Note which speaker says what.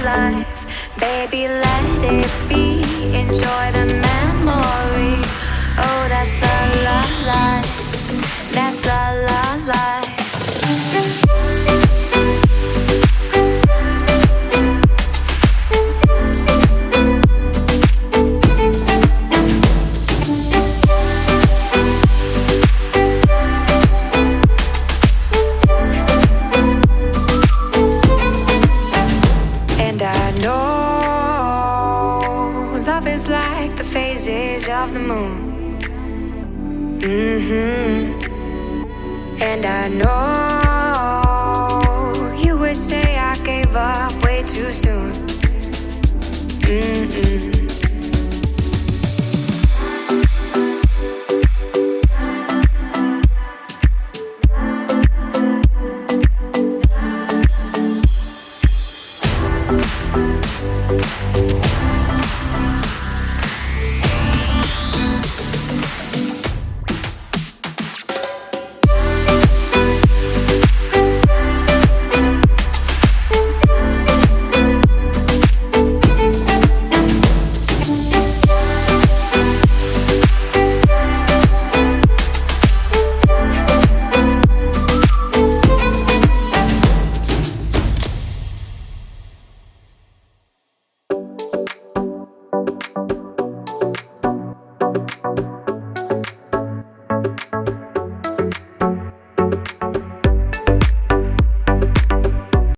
Speaker 1: life. Baby, let it be. Enjoy the memory. Oh, that's the love life. That's the love life. Like the phases of the moon. And I know you would say I gave up way too soon.